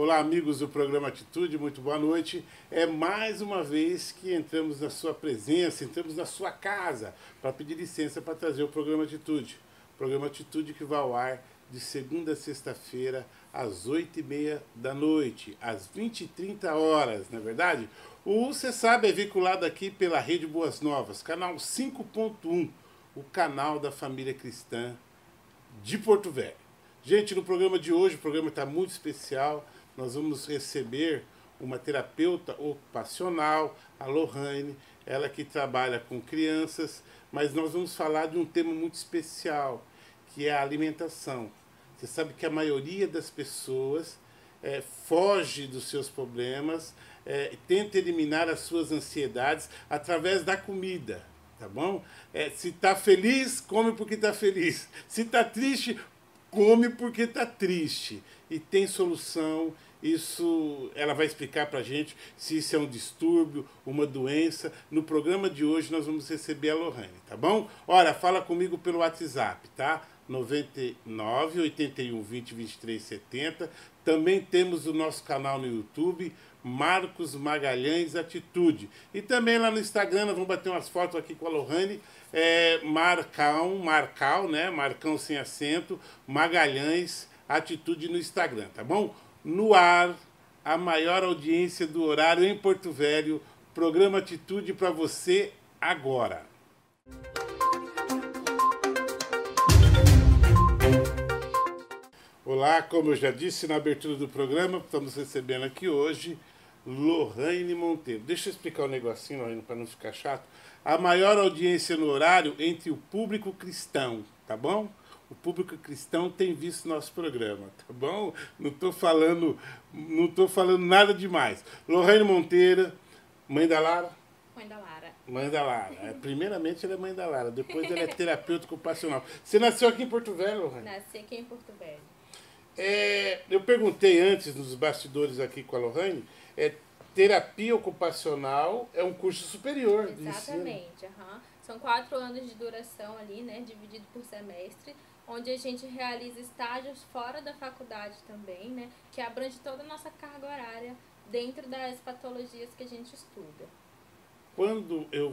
Olá, amigos do programa Atitude, muito boa noite. É mais uma vez que entramos na sua presença, entramos na sua casa para pedir licença para trazer o programa Atitude. O programa Atitude que vai ao ar de segunda a sexta-feira, às 8h30 da noite, às 20h30, não é verdade? Você sabe, é veiculado aqui pela Rede Boas Novas, canal 5.1, o canal da família cristã de Porto Velho. Gente, no programa de hoje, o programa está muito especial. Nós vamos receber uma terapeuta ocupacional, a Lohane, ela que trabalha com crianças, mas nós vamos falar de um tema muito especial, que é a alimentação. Você sabe que a maioria das pessoas foge dos seus problemas, tenta eliminar as suas ansiedades através da comida. Tá bom? Se está feliz, come porque está feliz. Se está triste, come porque está triste. E tem solução. Isso ela vai explicar para a gente se isso é um distúrbio, uma doença. No programa de hoje nós vamos receber a Lohane, tá bom? Ora, fala comigo pelo WhatsApp, tá? 99 81 20 23 70. Também temos o nosso canal no YouTube, Marcos Magalhães Atitude. E também lá no Instagram, nós vamos bater umas fotos aqui com a Lohane, Marcal, né? Marcão sem acento, Magalhães Atitude no Instagram, tá bom? No ar, a maior audiência do horário em Porto Velho, programa Atitude para você agora. Olá, como eu já disse na abertura do programa, estamos recebendo aqui hoje Lohane Monteiro. Deixa eu explicar um negocinho, Lohane, para não ficar chato. A maior audiência no horário entre o público cristão, tá bom? O público cristão tem visto nosso programa, tá bom? Não estou falando nada demais. Lohane Monteiro, mãe da Lara? Mãe da Lara. Mãe da Lara. Primeiramente ela é mãe da Lara, depois ela é terapeuta ocupacional. Você nasceu aqui em Porto Velho, Lohane? Nasci aqui em Porto Velho. Eu perguntei antes, nos bastidores aqui com a Lohane, terapia ocupacional é um curso superior. Exatamente, São 4 anos de duração ali, né, dividido por semestre, onde a gente realiza estágios fora da faculdade também, né, que abrange toda a nossa carga horária dentro das patologias que a gente estuda. Quando eu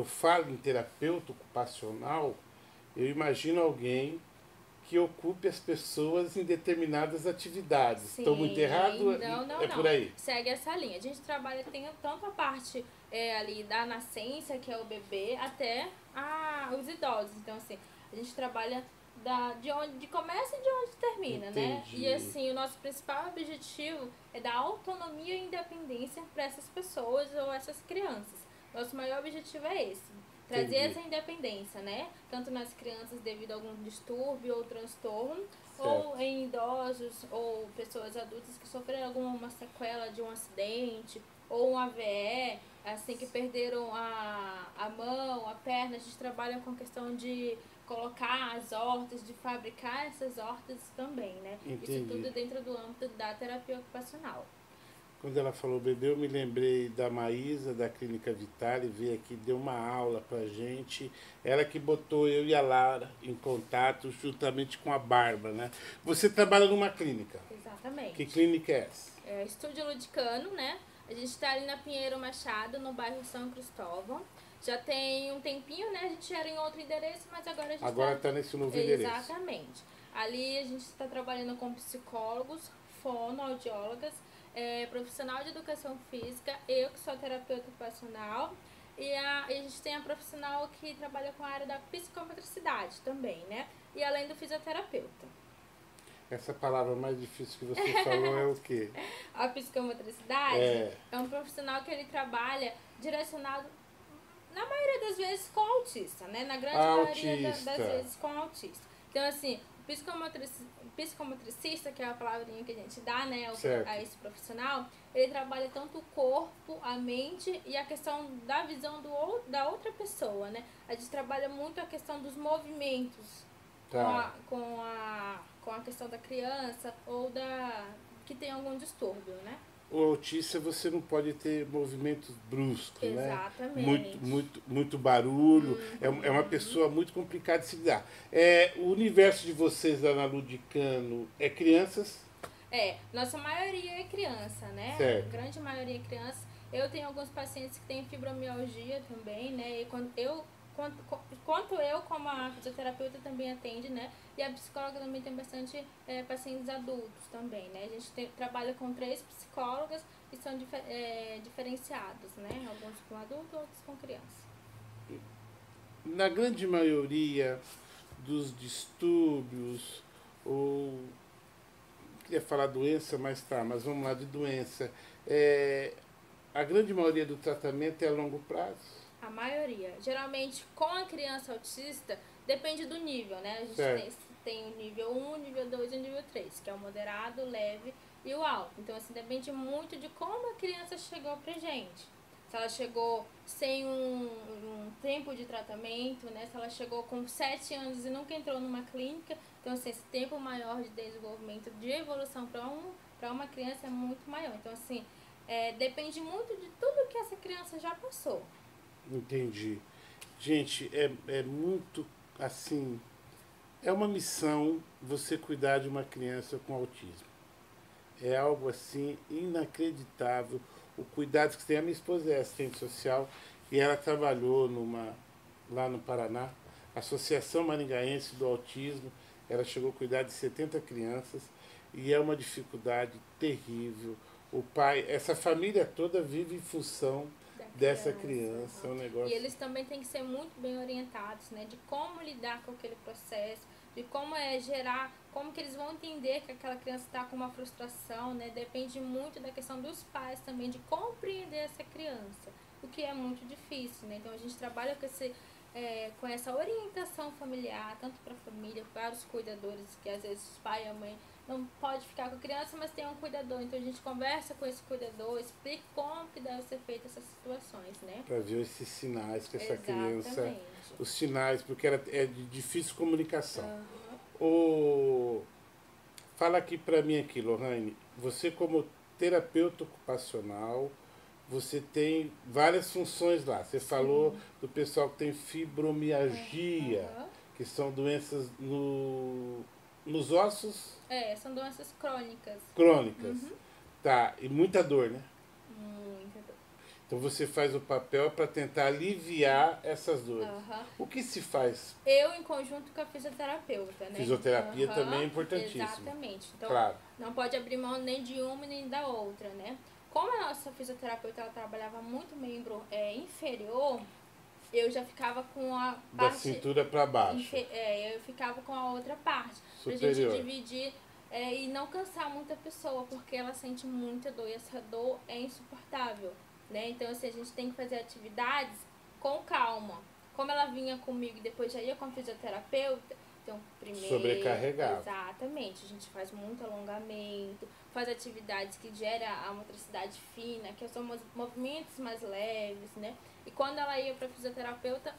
falo em terapeuta ocupacional, eu imagino alguém que ocupe as pessoas em determinadas atividades. Estou muito errado? Não. Por aí? Segue essa linha. A gente trabalha, tem tanto a parte ali da nascença, que é o bebê, até os idosos. Então, assim, a gente trabalha de onde começa e de onde termina, né? E, assim, o nosso principal objetivo é dar autonomia e independência para essas pessoas ou essas crianças. Nosso maior objetivo é esse. Trazer essa independência, né? Tanto nas crianças devido a algum distúrbio ou transtorno, certo, ou em idosos ou pessoas adultas que sofreram alguma sequela de um acidente ou um AVE, assim, que perderam a mão, a perna. A gente trabalha com a questão de colocar as hortas, de fabricar essas hortas também, né? Entendi. Isso tudo dentro do âmbito da terapia ocupacional. Quando ela falou bebê, eu me lembrei da Maísa, da Clínica Vitale, veio aqui, deu uma aula pra gente. Ela que botou eu e a Lara em contato, juntamente com a Bárbara, né? Você trabalha numa clínica. Exatamente. Que clínica é essa? É Estúdio Ludicano, né? A gente está ali na Pinheiro Machado, no bairro São Cristóvão. Já tem um tempinho, né? A gente era em outro endereço, mas agora a gente está nesse novo endereço. Exatamente. Ali a gente está trabalhando com psicólogos, fonoaudiólogas, profissional de educação física, eu que sou terapeuta ocupacional, e a gente tem a profissional que trabalha com a área da psicomotricidade também, né? E além do fisioterapeuta. Essa palavra mais difícil que você falou é o quê? A psicomotricidade é um profissional que ele trabalha direcionado, na maioria das vezes, com autista, né? Na grande maioria das vezes com autista. Então, assim, psicomotricista, que é a palavrinha que a gente dá, né, a esse profissional, ele trabalha tanto o corpo, a mente e a questão da visão da outra pessoa, né? A gente trabalha muito a questão dos movimentos com a questão da criança ou que tem algum distúrbio, né? o autista você não pode ter movimentos bruscos, né? Exatamente. Muito barulho. É uma pessoa muito complicada de se lidar. O universo de vocês lá na Ludicano é crianças? Nossa maioria é criança, né? A Certo. grande maioria é criança. Eu tenho alguns pacientes que têm fibromialgia também, né? E quanto eu, como a fisioterapeuta, também atende, né? E a psicóloga também tem bastante pacientes adultos também, né? A gente trabalha com 3 psicólogas que são diferenciados, né? Alguns com adulto, outros com criança. Na grande maioria dos distúrbios, ou queria falar doença, mas vamos lá de doença. A grande maioria do tratamento é a longo prazo? A maioria. Geralmente, com a criança autista, depende do nível, né? A gente tem o nível 1, o nível 2 e o nível 3, que é o moderado, o leve e o alto. Então, assim, depende muito de como a criança chegou pra gente. Se ela chegou sem um tempo de tratamento, né? Se ela chegou com 7 anos e nunca entrou numa clínica. Então, assim, esse tempo maior de desenvolvimento, de evolução para uma criança é muito maior. Então, assim, depende muito de tudo que essa criança já passou. Entendi. Gente, é muito assim. É uma missão você cuidar de uma criança com autismo. É algo assim inacreditável. O cuidado que tem. A minha esposa é assistente social e ela trabalhou lá no Paraná, Associação Maringaense do Autismo. Ela chegou a cuidar de 70 crianças e é uma dificuldade terrível. O pai, essa família toda vive em função dessa criança. É um negócio. E eles também têm que ser muito bem orientados, né? De como lidar com aquele processo, de como gerar, como que eles vão entender que aquela criança está com uma frustração, né? Depende muito da questão dos pais também, de compreender essa criança, o que é muito difícil, né? Então a gente trabalha com essa orientação familiar, tanto para a família, para os cuidadores, que às vezes os pais e a mãe não pode ficar com a criança, mas tem um cuidador. Então a gente conversa com esse cuidador, explica como que deve ser feita essas situações, né? Para ver esses sinais que essa Exatamente. criança... Os sinais, porque ela é de difícil comunicação. Fala aqui para mim aqui, Lohane, você como terapeuta ocupacional, você tem várias funções lá. Você falou do pessoal que tem fibromialgia, que são doenças nos ossos? São doenças crônicas. Crônicas. Tá, e muita dor, né? Muita dor. Então você faz o papel para tentar aliviar essas dores. O que se faz? Eu em conjunto com a fisioterapeuta, né? Fisioterapia também é importantíssimo. Exatamente. Então, claro. Não pode abrir mão nem de uma nem da outra, né? Como a nossa fisioterapeuta ela trabalhava muito membro inferior, eu já ficava com a parte... Da cintura para baixo. Eu ficava com a outra parte. Superior. Pra gente dividir e não cansar muita pessoa, porque ela sente muita dor e essa dor é insuportável, né? Então, assim, a gente tem que fazer atividades com calma. Como ela vinha comigo e depois já ia com a fisioterapeuta, então, primeiro... Sobrecarregado. Exatamente. A gente faz muito alongamento, faz atividades que geram a motricidade fina, que são movimentos mais leves, né? E quando ela ia para a fisioterapeuta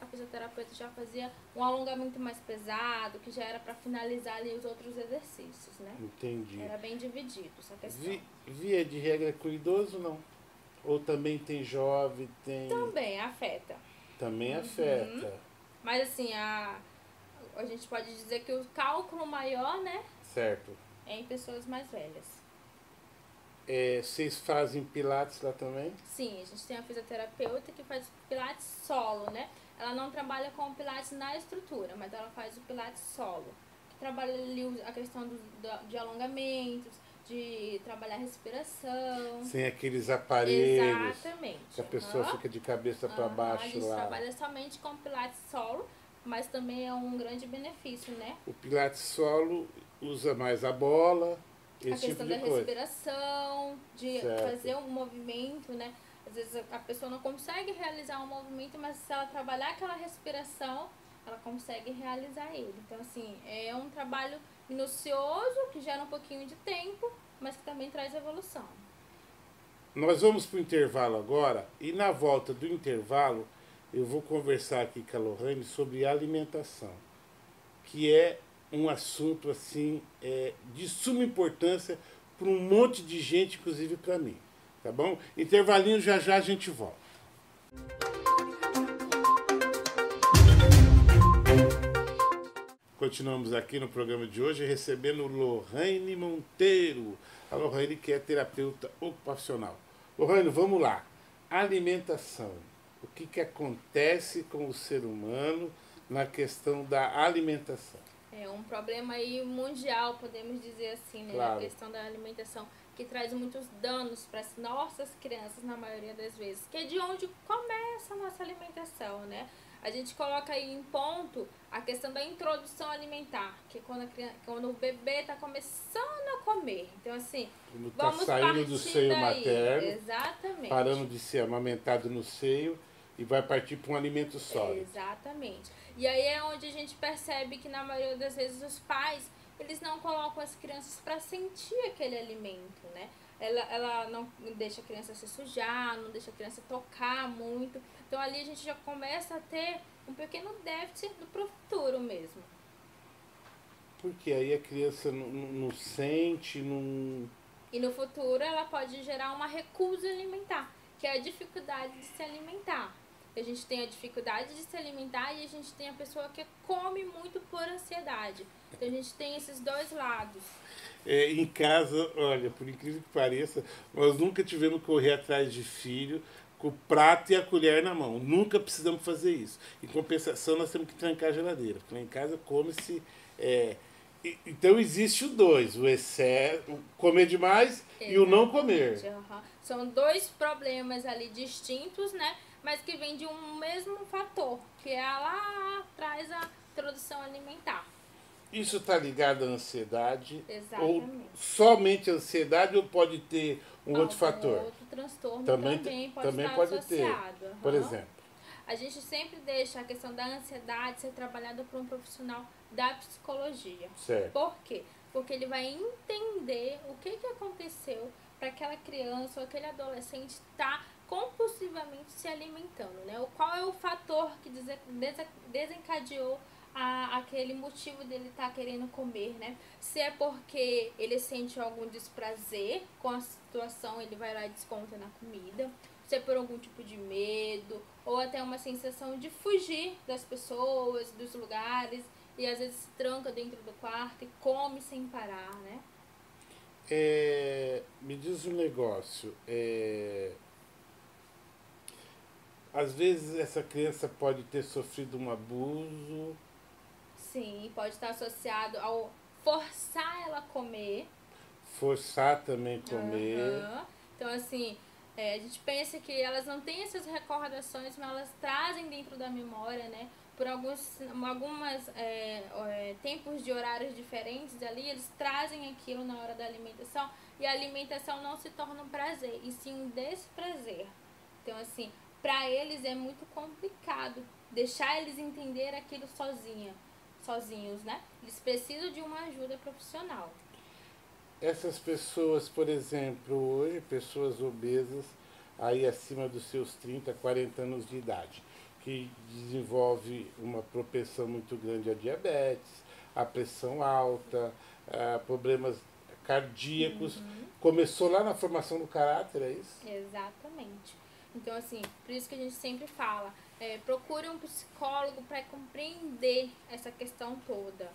já fazia um alongamento mais pesado, que já era para finalizar ali os outros exercícios, né? Entendi. Era bem dividido essa questão. Via de regra com idoso, não? Ou também tem jovem, tem... Também afeta. Também afeta. Mas assim, a gente pode dizer que o cálculo maior, né? Certo. É em pessoas mais velhas. Vocês fazem pilates lá também? Sim, a gente tem a fisioterapeuta que faz pilates solo, né? Ela não trabalha com o pilates na estrutura, mas ela faz o pilates solo. Que trabalha ali a questão de alongamentos, de trabalhar a respiração. Sem aqueles aparelhos. Exatamente. Que a pessoa fica de cabeça para baixo lá. A gente trabalha somente com pilates solo, mas também é um grande benefício, né? O pilates solo usa mais a bola, esse a questão tipo de da coisa. respiração, de Certo. fazer um movimento, né? Às vezes a pessoa não consegue realizar um movimento, mas se ela trabalhar aquela respiração, ela consegue realizar ele. Então, assim, é um trabalho minucioso, que gera um pouquinho de tempo, mas que também traz evolução. Nós vamos para o intervalo agora, e na volta do intervalo, eu vou conversar aqui com a Lohane sobre alimentação, que é um assunto assim de suma importância para um monte de gente, inclusive para mim. tá bom? Intervalinho, já já a gente volta. Continuamos aqui no programa de hoje recebendo Lorraine Monteiro. A Lorraine que é terapeuta ocupacional. Lorraine, vamos lá. Alimentação. O que acontece com o ser humano na questão da alimentação? É um problema aí mundial, podemos dizer assim, né? Claro. A questão da alimentação, que traz muitos danos para as nossas crianças, na maioria das vezes. Que é de onde começa a nossa alimentação, né? A gente coloca aí em ponto a questão da introdução alimentar, que é quando o bebê está começando a comer. Então, assim, Quando está vamos saindo partir do seio daí. materno, Exatamente. parando de ser amamentado no seio e vai partir para um alimento sólido. Exatamente. E aí é onde a gente percebe que na maioria das vezes os pais, eles não colocam as crianças para sentir aquele alimento, né? Ela não deixa a criança se sujar, não deixa a criança tocar muito. Então ali a gente já começa a ter um pequeno déficit pro futuro mesmo. Porque aí a criança não sente, não... E no futuro ela pode gerar uma recusa alimentar, que é a dificuldade de se alimentar. A gente tem a dificuldade de se alimentar e a gente tem a pessoa que come muito por ansiedade. Então a gente tem esses dois lados. Em casa, olha, por incrível que pareça, nós nunca tivemos que correr atrás de filho com o prato e a colher na mão. Nunca precisamos fazer isso. Em compensação, nós temos que trancar a geladeira. Porque lá em casa come-se... então existe o dois, o excesso, o comer demais. Exatamente. E o não comer. Uhum. São dois problemas ali distintos, né? Mas que vêm de um mesmo fator, que é lá atrás a introdução alimentar. Isso está ligado à ansiedade? Exatamente. Ou somente a ansiedade ou pode ter outro fator? Outro transtorno também pode estar pode associado. ter. Por exemplo? A gente sempre deixa a questão da ansiedade ser trabalhada por um profissional da psicologia. Certo. Por quê? Porque ele vai entender o que aconteceu para aquela criança ou aquele adolescente estar compulsivamente se alimentando, né? Qual é o fator que desencadeou aquele motivo dele estar querendo comer, né? Se é porque ele sente algum desprazer com a situação, ele vai lá e desconta na comida. Se é por algum tipo de medo, ou até uma sensação de fugir das pessoas, dos lugares, e às vezes se tranca dentro do quarto e come sem parar, né? Me diz um negócio. Às vezes essa criança pode ter sofrido um abuso. Sim, pode estar associado ao forçar ela a comer. Forçar também comer. Uhum. Então, assim, a gente pensa que elas não têm essas recordações, mas elas trazem dentro da memória, né? Por alguns tempos de horários diferentes ali, eles trazem aquilo na hora da alimentação. E a alimentação não se torna um prazer, e sim um desprazer. Então, assim, para eles é muito complicado deixar eles entender aquilo sozinhos, né? Eles precisam de uma ajuda profissional. Essas pessoas, por exemplo, hoje, pessoas obesas, aí acima dos seus 30, 40 anos de idade, que desenvolve uma propensão muito grande a diabetes, a pressão alta, a problemas cardíacos. Uhum. Começou lá na formação do caráter, é isso? Exatamente. Então, assim, por isso que a gente sempre fala, procure um psicólogo para compreender essa questão toda.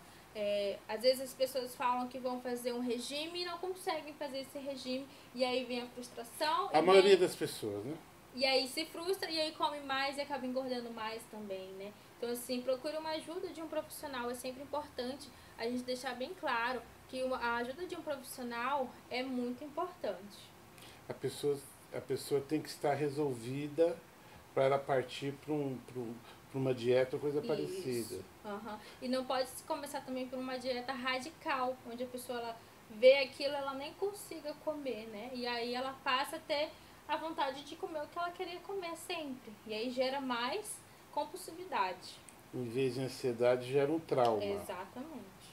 Às vezes as pessoas falam que vão fazer um regime e não conseguem fazer esse regime, e aí vem a frustração. A maioria das pessoas, né? E aí se frustra e aí come mais e acaba engordando mais também, né? Então, assim, procure uma ajuda de um profissional. É sempre importante a gente deixar bem claro que a ajuda de um profissional é muito importante. A pessoa tem que estar resolvida para ela partir para uma dieta ou coisa parecida. Uhum. E não pode se começar também por uma dieta radical, onde a pessoa ela vê aquilo, ela nem consiga comer, né? E aí ela passa a ter a vontade de comer o que ela queria comer sempre. E aí gera mais compulsividade. Em vez de ansiedade, gera um trauma. Exatamente.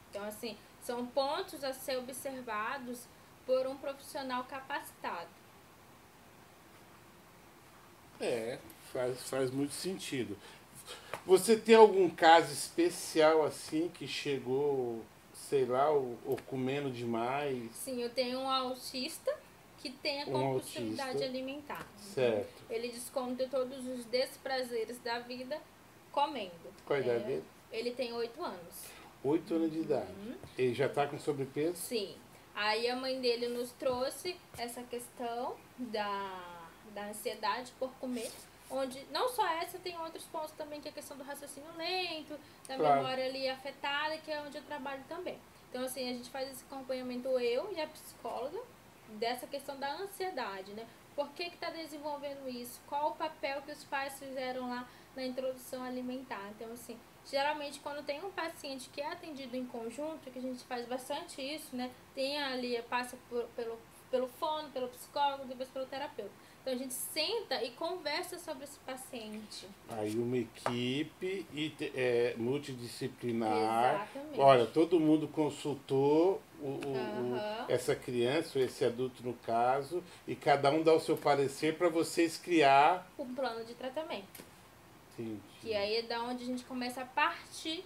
Então, assim, são pontos a ser observados por um profissional capacitado. Faz muito sentido. Você tem algum caso especial assim que chegou, sei lá, ou comendo demais? Sim, eu tenho um autista, que tenha Um compulsividade autista. alimentar. Certo. Ele desconta todos os desprazeres da vida comendo. Qual a idade dele? Ele tem 8 anos. 8 anos de idade. Ele já está com sobrepeso? Sim. Aí a mãe dele nos trouxe essa questão da ansiedade por comer, onde não só essa, tem outros pontos também, que é a questão do raciocínio lento, da Claro. memória ali afetada, que é onde eu trabalho também. Então, assim, a gente faz esse acompanhamento, eu e a psicóloga, dessa questão da ansiedade, né? Por que está desenvolvendo isso? Qual o papel que os pais fizeram lá na introdução alimentar? Então, assim, geralmente quando tem um paciente que é atendido em conjunto, que a gente faz bastante isso, né? Tem ali, passa pelo fono, pelo psicólogo, depois pelo terapeuta. Então a gente senta e conversa sobre esse paciente. Aí uma equipe multidisciplinar. Exatamente. Olha, todo mundo consultou Aham. essa criança, ou esse adulto no caso, e cada um dá o seu parecer para vocês criar. Um plano de tratamento. Entendi. Que aí é da onde a gente começa a partir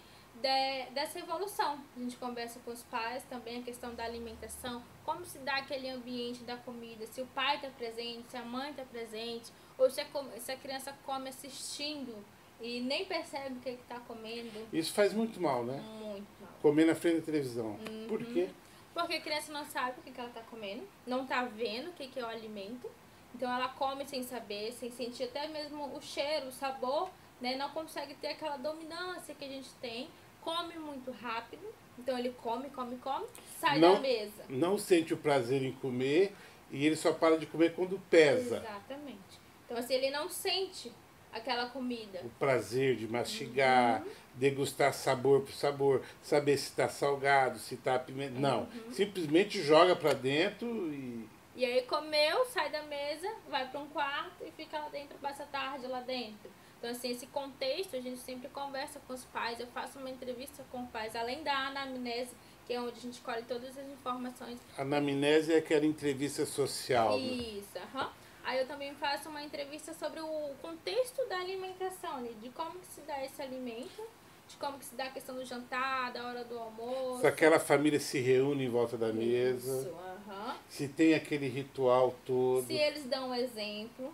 dessa evolução. A gente conversa com os pais também, a questão da alimentação, como se dá aquele ambiente da comida, se o pai está presente, se a mãe está presente, ou se a criança come assistindo e nem percebe o que está comendo. Isso faz muito mal, né? Muito mal. Comer na frente da televisão. Por quê? Porque a criança não sabe o que ela está comendo, não está vendo o que é o alimento, então ela come sem saber, sem sentir até mesmo o cheiro, o sabor, né? Não consegue ter aquela dominância que a gente tem, come muito rápido, então ele come, sai da mesa. Não sente o prazer em comer e ele só para de comer quando pesa. Exatamente. Então assim, ele não sente aquela comida. O prazer de mastigar, degustar sabor por sabor, saber se está salgado, se está apimentado. Não, simplesmente joga para dentro e... E aí comeu, sai da mesa, vai para um quarto e fica lá dentro, passa a tarde lá dentro. Então, assim, esse contexto, a gente sempre conversa com os pais, eu faço uma entrevista com os pais, além da anamnese, que é onde a gente colhe todas as informações. A anamnese é aquela entrevista social. Isso, Aí eu também faço uma entrevista sobre o contexto da alimentação, né? De como que se dá esse alimento, de como que se dá a questão do jantar, da hora do almoço. Se aquela família se reúne em volta da mesa. Isso, Se tem aquele ritual todo. Se eles dão um exemplo.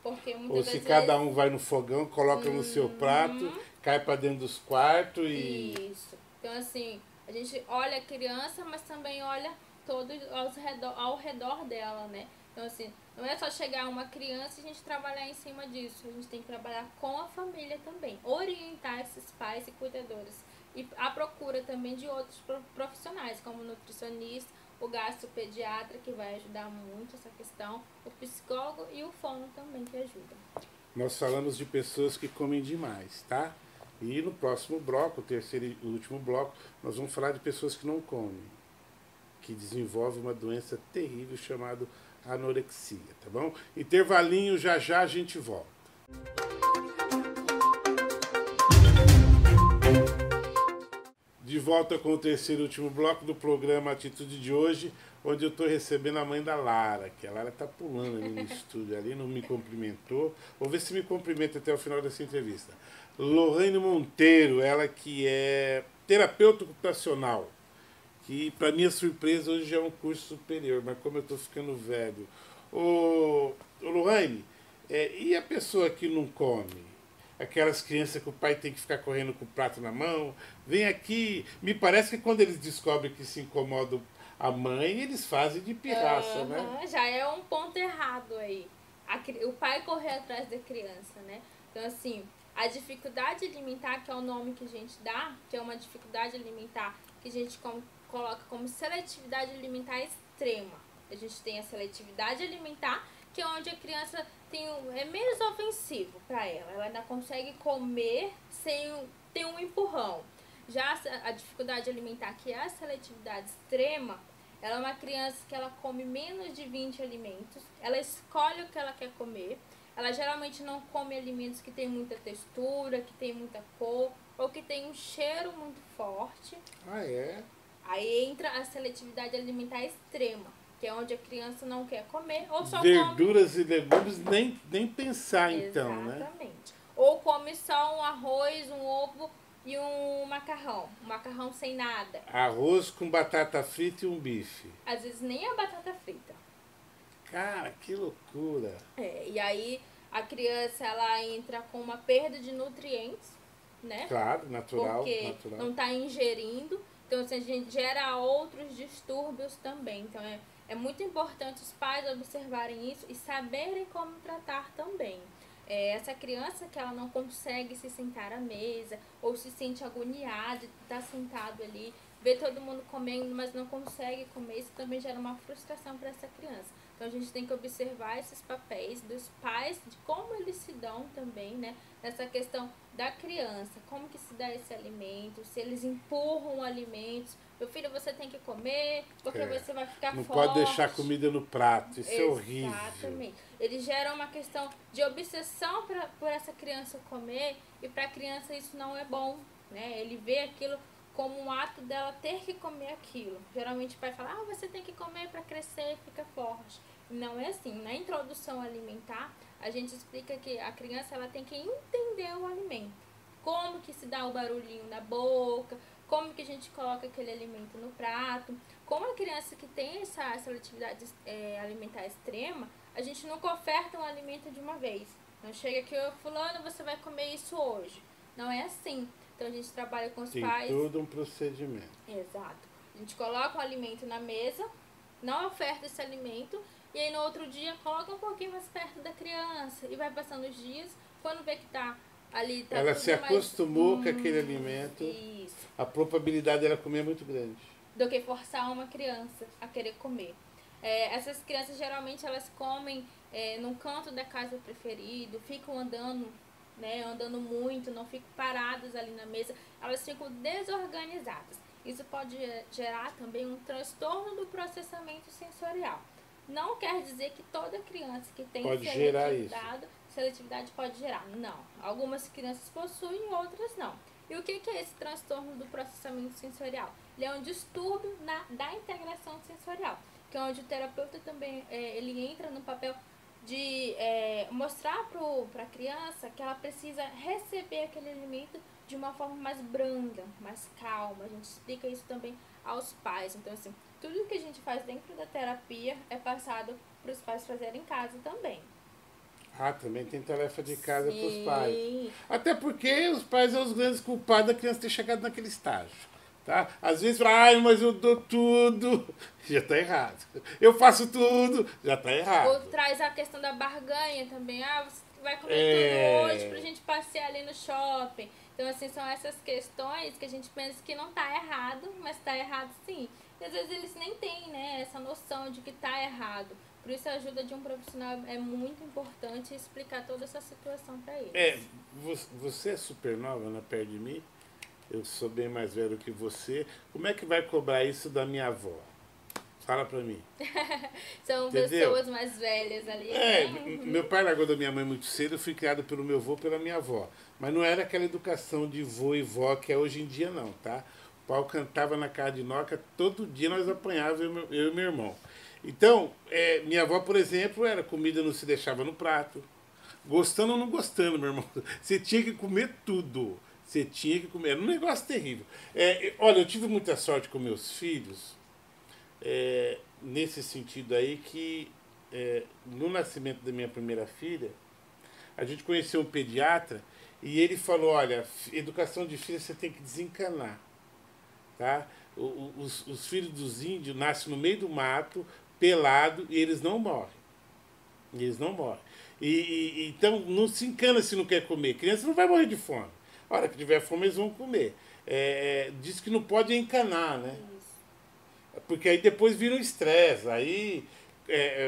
Porque muitas Ou se vezes... cada um vai no fogão, coloca no seu prato, cai para dentro dos quartos e... Isso. Então, assim, a gente olha a criança, mas também olha todo ao redor dela, né? Então, assim, não é só chegar uma criança e a gente trabalhar em cima disso. A gente tem que trabalhar com a família também. Orientar esses pais e cuidadores. E a procura também de outros profissionais, como nutricionista, o gastropediatra, que vai ajudar muito essa questão, o psicólogo e o fono também, que ajuda. Nós falamos de pessoas que comem demais, tá? E no próximo bloco, o terceiro e último bloco, nós vamos falar de pessoas que não comem, que desenvolvem uma doença terrível chamada anorexia, tá bom? Intervalinho, já já a gente volta. De volta com o terceiro e último bloco do programa Atitude de hoje, onde eu estou recebendo a mãe da Lara, que a Lara está pulando ali no estúdio, ali, não me cumprimentou. Vou ver se me cumprimenta até o final dessa entrevista. Lorraine Monteiro, ela que é terapeuta ocupacional, que para minha surpresa hoje é um curso superior, mas como eu estou ficando velho. Ô Lorraine, e a pessoa que não come? Aquelas crianças que o pai tem que ficar correndo com o prato na mão, vem aqui. Me parece que quando eles descobrem que se incomodam a mãe, eles fazem de pirraça, né? Já é um ponto errado aí. O pai correr atrás da criança, né? Então, assim, a dificuldade alimentar, que é o nome que a gente dá, que é uma dificuldade alimentar que a gente coloca como seletividade alimentar extrema. A gente tem a seletividade alimentar, que é onde a criança é menos ofensivo para ela. Ela ainda consegue comer sem ter um empurrão. Já a dificuldade alimentar, que é a seletividade extrema, ela é uma criança que ela come menos de 20 alimentos, ela escolhe o que ela quer comer, ela geralmente não come alimentos que tem muita textura, que tem muita cor, ou que tem um cheiro muito forte. Ah, é? Aí entra a seletividade alimentar extrema, que é onde a criança não quer comer, ou só verduras e legumes, nem pensar então, né? Exatamente. Ou come só um arroz, um ovo e um macarrão sem nada. Arroz com batata frita e um bife. Às vezes nem a batata frita. Cara, que loucura. E aí a criança ela entra com uma perda de nutrientes, né? Claro, natural, Porque natural. não está ingerindo. Então, assim, a gente gera outros distúrbios também. Então, é muito importante os pais observarem isso e saberem como tratar também. Essa criança que ela não consegue se sentar à mesa ou se sente agoniada de estar sentado ali, vê todo mundo comendo, mas não consegue comer, isso também gera uma frustração para essa criança. Então a gente tem que observar esses papéis dos pais, de como eles se dão também, né? Nessa questão da criança, como que se dá esse alimento, se eles empurram alimentos. Meu filho, você tem que comer, porque você vai ficar não forte. Não pode deixar comida no prato, isso é horrível. Exatamente. Eles geram uma questão de obsessão por essa criança comer, e para a criança isso não é bom, né? Ele vê aquilo como um ato dela ter que comer aquilo. Geralmente o pai fala, você tem que comer para crescer e ficar forte. Não é assim. Na introdução alimentar, a gente explica que a criança ela tem que entender o alimento. Como que se dá o barulhinho na boca, como que a gente coloca aquele alimento no prato. Como a criança que tem essa seletividade alimentar extrema, a gente nunca oferta um alimento de uma vez. Não chega aqui, fulano, você vai comer isso hoje. Não é assim. Então a gente trabalha com os pais. Tem todo um procedimento. Exato. A gente coloca o alimento na mesa, não oferta esse alimento, e aí no outro dia coloca um pouquinho mais perto da criança. E vai passando os dias, quando vê que tá ali... Tá ela tudo se acostumou com aquele alimento. Isso. A probabilidade dela comer é muito grande. Do que forçar uma criança a querer comer. Essas crianças geralmente elas comem num canto da casa preferido, ficam andando, né, andando muito, não ficam paradas ali na mesa, elas ficam desorganizadas. Isso pode gerar também um transtorno do processamento sensorial. Não quer dizer que toda criança que tem seletividade pode gerar. Não. Algumas crianças possuem, outras não. E o que é esse transtorno do processamento sensorial? Ele é um distúrbio da integração sensorial, que é onde o terapeuta também ele entra no papel de mostrar para a criança que ela precisa receber aquele alimento de uma forma mais branda, mais calma. A gente explica isso também aos pais. Então, assim, tudo que a gente faz dentro da terapia é passado para os pais fazerem em casa também. Também tem tarefa de casa para os pais. Até porque os pais são os grandes culpados da criança ter chegado naquele estágio. Tá? Às vezes fala, mas eu dou tudo, já está errado. Eu faço tudo, já está errado. Ou traz a questão da barganha também. Você vai comer tudo hoje pra gente passear ali no shopping. Então, assim, são essas questões que a gente pensa que não tá errado, mas tá errado sim. E às vezes eles nem têm, né, essa noção de que tá errado. Por isso a ajuda de um profissional é muito importante explicar toda essa situação para eles. Você é super nova, né, perto de mim? Eu sou bem mais velho que você. Como é que vai cobrar isso da minha avó? Fala pra mim. São Entendeu? Pessoas mais velhas ali. Meu pai largou da minha mãe muito cedo, eu fui criado pelo meu avô e pela minha avó. Mas não era aquela educação de vô e vó que é hoje em dia não, tá? O pau cantava na cara de noca, todo dia nós apanhávamos, eu e meu irmão. Então, minha avó, por exemplo, era comida não se deixava no prato. Gostando ou não gostando, meu irmão. Você tinha que comer tudo. Você tinha que comer. Era um negócio terrível. Olha, eu tive muita sorte com meus filhos, nesse sentido aí que no nascimento da minha primeira filha, a gente conheceu um pediatra e ele falou, olha, educação de filha você tem que desencanar. Tá? Os filhos dos índios nascem no meio do mato, pelado, e eles não morrem. Eles não morrem. Então, não se encana se não quer comer. Criança não vai morrer de fome. A hora que tiver fome, eles vão comer. Diz que não pode encanar, né? Porque aí depois vira um estresse. Aí,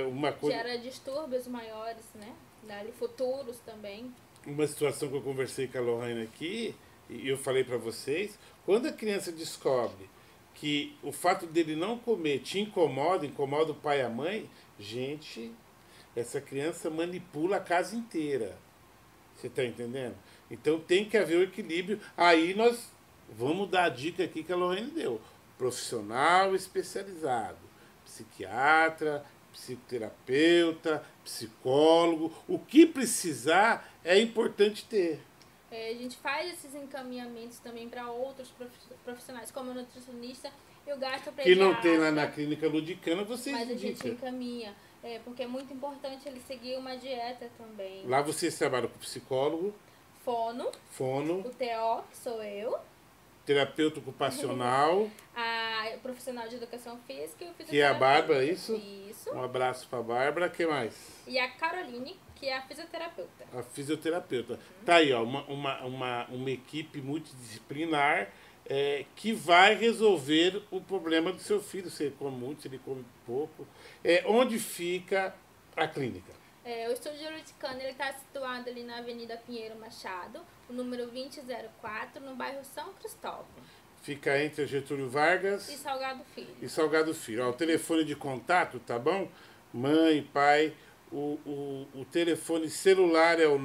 uma coisa... Gera distúrbios maiores, né? Dali futuros também. Uma situação que eu conversei com a Lohane aqui, e eu falei para vocês, quando a criança descobre que o fato dele não comer te incomoda o pai e a mãe, gente, essa criança manipula a casa inteira. Você está entendendo? Então tem que haver o equilíbrio. Aí nós vamos dar a dica aqui que a Lohane deu. Profissional especializado, psiquiatra, psicoterapeuta, psicólogo, o que precisar é importante ter. A gente faz esses encaminhamentos também para outros profissionais, como o nutricionista e o gastropediatra. Que não tem lá na clínica Ludicana, vocês mas a indicam. gente encaminha. porque é muito importante ele seguir uma dieta também. Lá vocês trabalham com psicólogo, Fono, fono, o TO, que sou eu, terapeuta ocupacional, a profissional de educação física e o fisioterapeuta. que é a Bárbara, é isso? Isso. Um abraço para a Bárbara. O que mais? E a Caroline, que é a fisioterapeuta. A fisioterapeuta. Tá aí, ó, uma equipe multidisciplinar que vai resolver o problema do seu filho, se ele come muito, se ele come pouco. Onde fica a clínica? O Estúdio Luticano está situado ali na Avenida Pinheiro Machado, o número 2004, no bairro São Cristóvão. Fica entre Getúlio Vargas E Salgado Filho. E Salgado Filho. Ó, o telefone de contato, tá bom? Mãe, pai. O telefone celular é o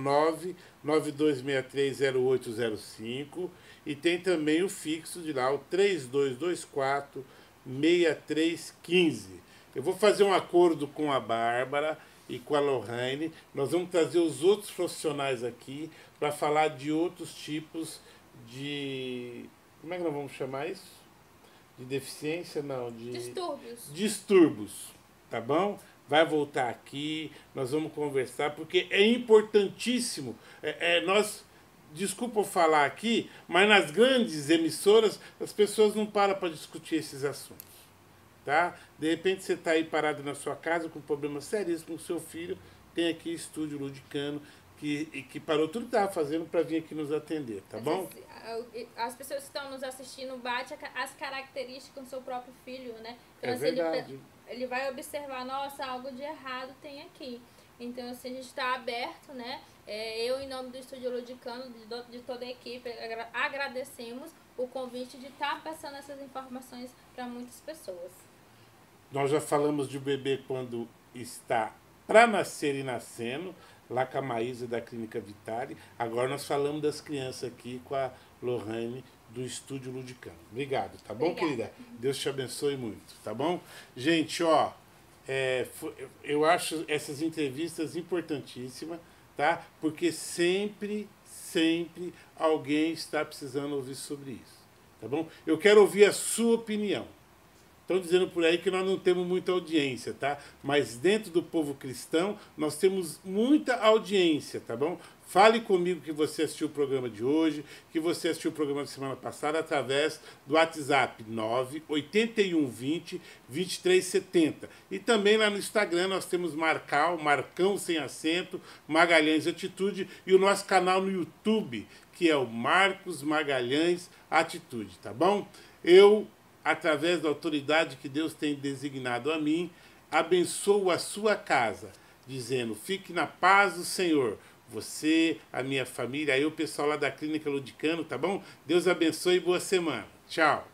992630805 e tem também o fixo de lá, o 3224-6315. Eu vou fazer um acordo com a Bárbara e com a Lohane. Nós vamos trazer os outros profissionais aqui para falar de outros tipos de... Como é que nós vamos chamar isso? De deficiência? Não, de... Distúrbios. Distúrbios, tá bom? Vai voltar aqui, nós vamos conversar, porque é importantíssimo. Desculpa eu falar aqui, mas nas grandes emissoras as pessoas não param para discutir esses assuntos. Tá? De repente você está aí parado na sua casa com problemas sérios com o seu filho, tem aqui Estúdio Ludicano, que parou tudo que estava fazendo para vir aqui nos atender, tá bom? As pessoas que estão nos assistindo batem as características do seu próprio filho, né? Então, É verdade. Ele vai observar, nossa, algo de errado tem aqui. Então, assim, a gente está aberto, né? Eu, em nome do Estúdio Ludicano, de toda a equipe, agradecemos o convite de estar passando essas informações para muitas pessoas. Nós já falamos de um bebê quando está para nascer e nascendo, lá com a Maísa da Clínica Vitale. Agora nós falamos das crianças aqui com a Lohane do Estúdio Ludicano. Obrigado, tá bom, querida? Deus te abençoe muito, tá bom? Gente, ó, eu acho essas entrevistas importantíssimas, tá? Porque sempre alguém está precisando ouvir sobre isso, tá bom? Eu quero ouvir a sua opinião. Estão dizendo por aí que nós não temos muita audiência, tá? Mas dentro do povo cristão, nós temos muita audiência, tá bom? Fale comigo que você assistiu o programa de hoje, que você assistiu o programa da semana passada através do WhatsApp 98120-2370. E também lá no Instagram nós temos Marcão sem acento, Magalhães Atitude e o nosso canal no YouTube, que é o Marcos Magalhães Atitude, tá bom? Através da autoridade que Deus tem designado a mim, abençoo a sua casa, dizendo, fique na paz do Senhor, você, a minha família, aí o pessoal lá da Clínica Ludicano, tá bom? Deus abençoe e boa semana. Tchau.